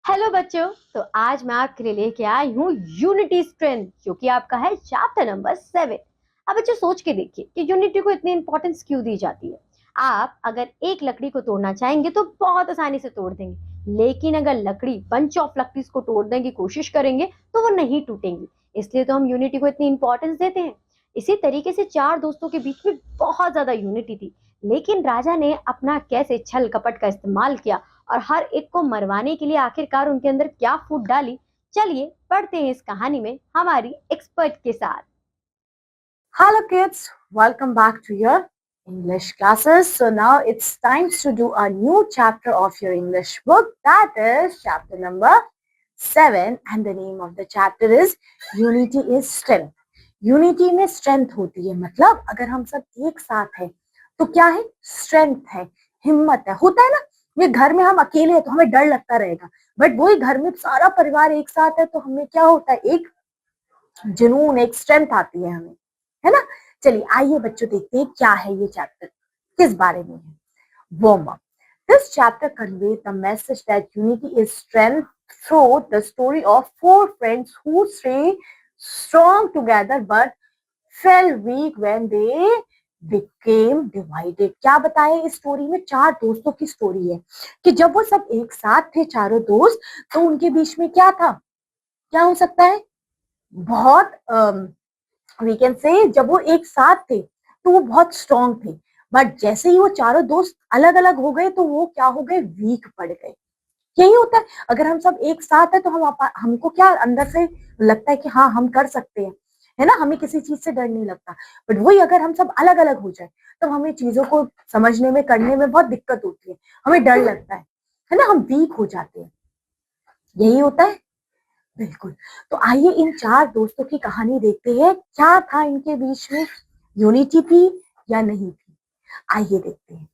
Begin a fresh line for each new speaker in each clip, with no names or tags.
Hello बच्चों। तो आज मैं आपके लिए लेके आई हूँ यूनिटी स्ट्रेंथ, जो कि आपका है चैप्टर नंबर 7। अब बच्चों सोच के देखिए कि यूनिटी को इतनी इंपॉर्टेंस क्यों दी जाती है। आप अगर एक लकड़ी को तोड़ना चाहेंगे तो बहुत आसानी से तोड़ देंगे, लेकिन अगर लकड़ी बंच ऑफ लकड़ीज को तोड़ने की कोशिश करेंगे तो वो नहीं टूटेंगी। इसलिए तो हम यूनिटी को इतनी इंपॉर्टेंस देते हैं। इसी तरीके से चार दोस्तों के बीच में बहुत ज्यादा यूनिटी थी, लेकिन राजा ने अपना कैसे छल कपट का इस्तेमाल किया और हर एक को मरवाने के लिए आखिरकार उनके अंदर क्या फूट डाली। चलिए पढ़ते हैं इस कहानी में हमारी एक्सपर्ट के साथ।
Hello kids, welcome back to your English classes. So now it's time to do a new chapter of your English book, that is chapter number 7, and the name of the chapter is Unity is Strength. Unity में strength होती है, मतलब अगर हम सब एक साथ हैं तो क्या है, strength है, हिम्मत है। होता है ना, ये घर में हम अकेले हैं तो हमें डर लगता रहेगा, बट वही घर में सारा परिवार एक साथ है तो हमें क्या होता है, एक जुनून, एक स्ट्रेंथ आती है हमें, है ना। चलिए आइए बच्चों देखते हैं क्या है ये चैप्टर, किस बारे में है। Warm up. This chapter conveys the message that unity is strength through the story of four friends who stay strong together but fell weak when they became divided। क्या बताया इस स्टोरी में, चार दोस्तों की स्टोरी है कि जब वो सब एक साथ थे चारों दोस्त, तो उनके बीच में क्या था, क्या हो सकता है, बहुत वी कैन से जब वो एक साथ थे तो वो बहुत स्ट्रांग थे, बट जैसे ही वो चारों दोस्त अलग अलग हो गए तो वो क्या हो गए, वीक पड़ गए। यही होता है, अगर हम सब एक साथ है तो हमको क्या अंदर से लगता है कि हाँ हम कर सकते हैं, है ना, हमें किसी चीज से डर नहीं लगता। बट वही अगर हम सब अलग अलग हो जाए तो हमें चीजों को समझने में, करने में बहुत दिक्कत होती है, हमें डर लगता है ना, हम वीक हो जाते हैं। यही होता है, बिल्कुल। तो आइए इन चार दोस्तों की कहानी देखते हैं, क्या था इनके बीच में, यूनिटी थी या नहीं थी। आइए देखते हैं।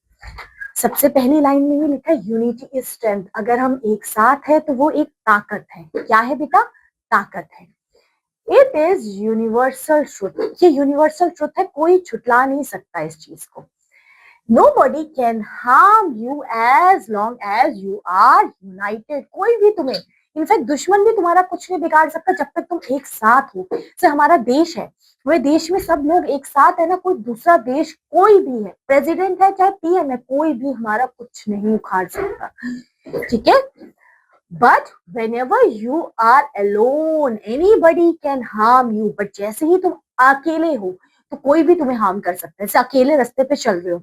सबसे पहली लाइन में ही लिखा है यूनिटी इज स्ट्रेंथ। अगर हम एक साथ है तो वो एक ताकत है। क्या है बेटा, ताकत है। It is universal truth. ये यूनिवर्सल ट्रुथ है, कोई छुटला नहीं सकता इस चीज को। Nobody can harm you as long as you are united। कोई भी तुम्हें, इनफैक्ट दुश्मन भी तुम्हारा कुछ नहीं बिगाड़ सकता जब तक तुम एक साथ हो। जैसे हमारा देश है, हमारे देश में सब लोग एक साथ है ना, कोई दूसरा देश कोई भी है, प्रेसिडेंट है चाहे पीएम है, कोई भी हमारा कुछ नहीं उखाड़ सकता, ठीक है। But whenever you are alone anybody can harm you। But जैसे ही तुम अकेले हो तो कोई भी तुम्हें हार्म कर सकता है। जैसे अकेले रास्ते पे चल रहे हो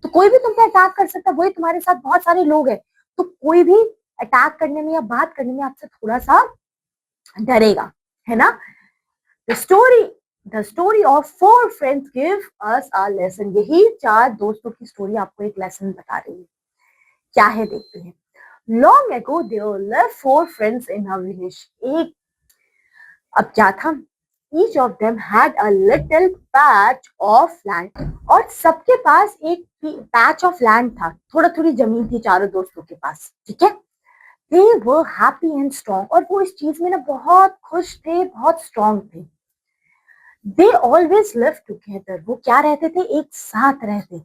तो कोई भी तुम पे अटैक कर सकता है, वही तुम्हारे साथ बहुत सारे लोग हैं तो कोई भी अटैक करने में या बात करने में आपसे थोड़ा सा डरेगा, है ना। The story the story of four friends give us a lesson. यही चार दोस्तों की स्टोरी आपको एक लेसन बता रही है। क्या है देखते हैं। Long ago there lived four friends in a village. एक, अब क्या था, each of them had a little patch of land। और सबके पास एक पैच ऑफ लैंड था, थोड़ा थोड़ी जमीन थी चारों दोस्तों के पास, ठीक है। they were happy and strong। और वो इस चीज में ना बहुत खुश थे, बहुत स्ट्रॉन्ग थे। they always lived together। वो क्या रहते थे, एक साथ रहते थे।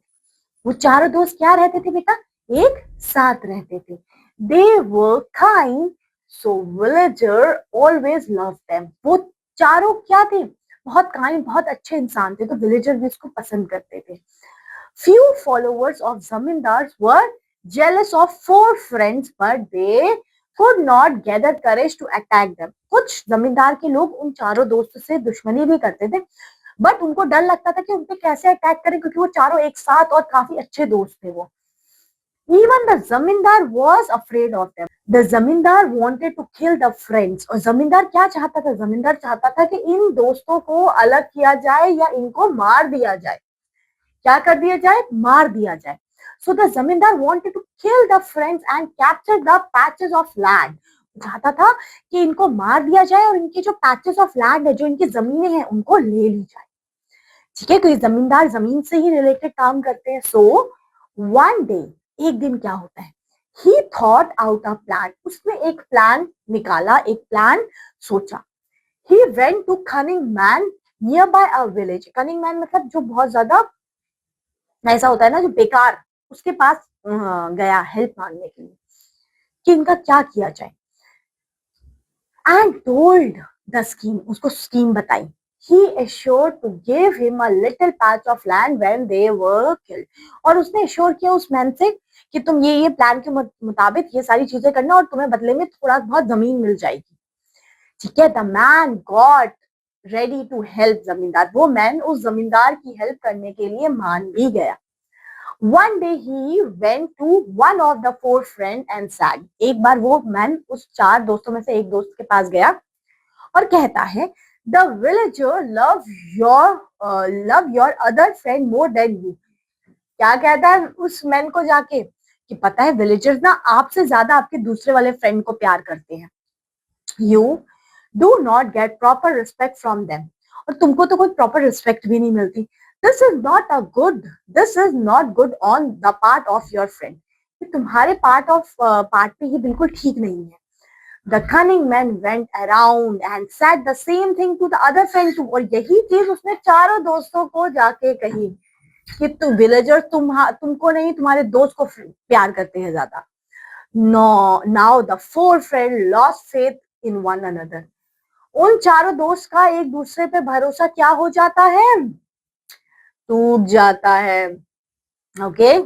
वो चारों दोस्त क्या रहते थे बेटा, एक साथ रहते थे। they were kind so villager always loved them। वो चारों क्या थे, बहुत काइंड, बहुत अच्छे इंसान थे, तो विलेजर भी उसको पसंद करते थे। few followers of zamindars were jealous of four friends but they could not gather courage to attack them। कुछ जमींदार के लोग उन चारों दोस्तों से दुश्मनी भी करते थे, बट उनको डर लगता था कि उन पे कैसे अटैक करें, क्योंकि वो चारों एक साथ और काफी अच्छे दोस्त थे वो। Even the zamindar was afraid of them। The zamindar wanted to kill the friends। और जमींदार क्या चाहता था, जमींदार चाहता था कि इन दोस्तों को अलग किया जाए या इनको मार दिया जाए। क्या कर दिया जाए, मार दिया जाए। So the zamindar wanted to kill the friends and capture the patches of land। चाहता था कि इनको मार दिया जाए और इनके जो पैचेस ऑफ लैंड है, जो इनकी जमीनें हैं, उनको ले ली जाए, ठीक है। कोई जमींदार जमीन से ही रिलेटेड काम करते हैं। सो वन डे, एक दिन क्या होता है, he thought out a plan. उसने एक प्लान निकाला, एक प्लान सोचा। He went to cunning man near by a village. Cunning man मतलब जो बहुत ज्यादा ऐसा होता है ना, जो बेकार, उसके पास गया हेल्प मांगने के लिए कि इनका क्या किया जाए। and told the scheme, उसको scheme बताई. He assured to give him a little patch of land when they were killed. और उसने assure किया उस man से कि तुम ये प्लान के मुताबिक ये सारी चीजें करना और तुम्हें बदले में थोड़ा बहुत जमीन मिल जाएगी. ठीक है. The man got ready to help जमींदार. वो मैन उस जमींदार की हेल्प करने के लिए मान भी गया. One day he went to one of the four friends and said, एक बार वो मैन उस 4 दोस्तों में से एक दोस्त के पास गया और कहता है, the villager love your other friend more than you. क्या कहता है उस मैन को जाके कि पता है विलेजर्स ना आपसे ज्यादा आपके दूसरे वाले फ्रेंड को प्यार करते हैं. You do not get proper respect from them. और तुमको तो कोई प्रॉपर रिस्पेक्ट भी नहीं मिलती. This is not good on the part of your friend. तुम्हारे पार्ट पे ये बिल्कुल ठीक नहीं है. The cunning man went around and said the same thing to the other friend too. और यही चीज उसने चारों दोस्तों को जाके कही कि तुम विलेजर्स तुमको नहीं तुम्हारे दोस्त को प्यार करते हैं ज्यादा. No, now the four friends lost faith in one another. उन चारों दोस्त का एक दूसरे पे भरोसा क्या हो जाता है? टूट जाता है. Okay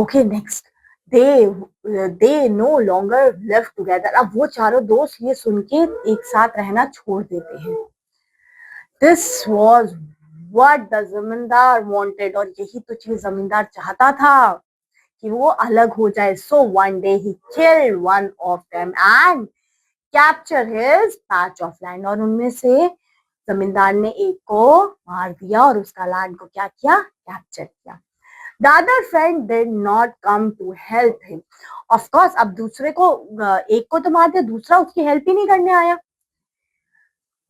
okay next. they no longer live together. अब वो चारों दोस्त ये सुन के एक साथ रहना छोड़ देते हैं. This was what the जमींदार wanted. और यही तो चीज जमींदार चाहता था कि वो अलग हो जाए. So one day he killed one of them and captured his patch of land. और उनमें से जमींदार ने एक को मार दिया और उसका लैंड को क्या किया? कैप्चर किया. The other friend did not come to help him. Of course, अब दूसरे को एक को तो मार दिया, दूसरा उसकी हेल्प ही नहीं करने आया.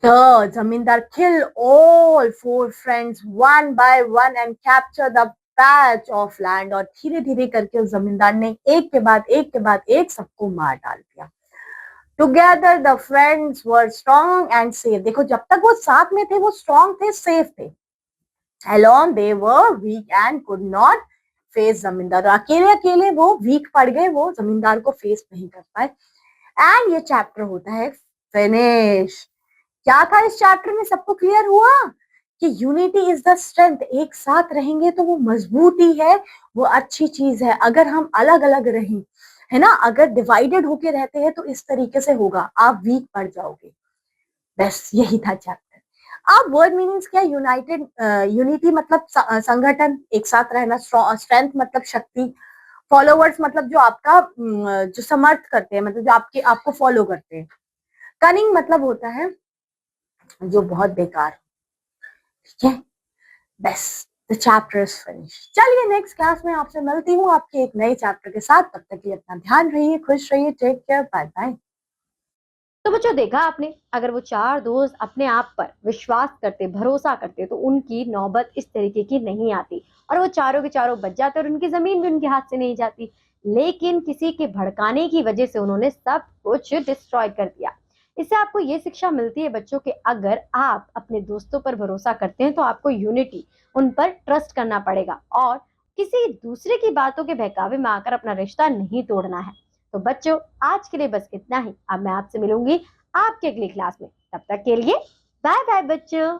The जमींदार killed all four friends one by one and captured the patch of land. और धीरे धीरे करके उस जमींदार ने एक के बाद एक सबको मार डाल दिया. Together the friends were strong and safe. देखो जब तक वो साथ में थे वो strong थे, safe थे. Alone they were weak and could not face जमींदार. अकेले वो weak पड़ गए, वो जमींदार को face नहीं कर पाए. And ये चैप्टर होता है finish. क्या था इस चैप्टर में? सबको क्लियर हुआ कि यूनिटी इज द स्ट्रेंथ. एक साथ रहेंगे तो वो मजबूती है, वो अच्छी चीज है. अगर हम अलग अलग रहें, है ना, अगर डिवाइडेड होके रहते हैं तो इस तरीके से होगा, आप वीक पड़ जाओगे. बस यही था चैप्टर. अब वर्ड मीनिंग्स क्या? यूनाइटेड, यूनिटी मतलब संगठन, एक साथ रहना. स्ट्रेंथ मतलब शक्ति. फॉलोवर्स मतलब जो आपका जो समर्थ करते हैं, मतलब जो आपको फॉलो करते हैं. कनिंग मतलब होता है जो बहुत बेकार. ठीक है. बस द चैप्टर इज फिनिश. चलिए नेक्स्ट क्लास में आपसे मिलती हूँ आपके एक नए चैप्टर के साथ. तब तक के लिए अपना ध्यान रहिए, खुश रहिए. Take care, bye bye.
तो बच्चों देखा आपने, अगर वो 4 दोस्त अपने आप पर विश्वास करते, भरोसा करते, तो उनकी नौबत इस तरीके की नहीं आती और वो चारों के चारों बच जाते और उनकी जमीन भी उनके हाथ से नहीं जाती. लेकिन किसी के भड़काने की वजह से उन्होंने सब कुछ डिस्ट्रॉय कर दिया. इससे आपको ये शिक्षा मिलती है बच्चों कि अगर आप अपने दोस्तों पर भरोसा करते हैं तो आपको यूनिटी, उन पर ट्रस्ट करना पड़ेगा और किसी दूसरे की बातों के बहकावे में आकर अपना रिश्ता नहीं तोड़ना है. तो बच्चों आज के लिए बस इतना ही. अब मैं आपसे मिलूंगी आपके अगली क्लास में. तब तक के लिए बाय बाय बच्चों.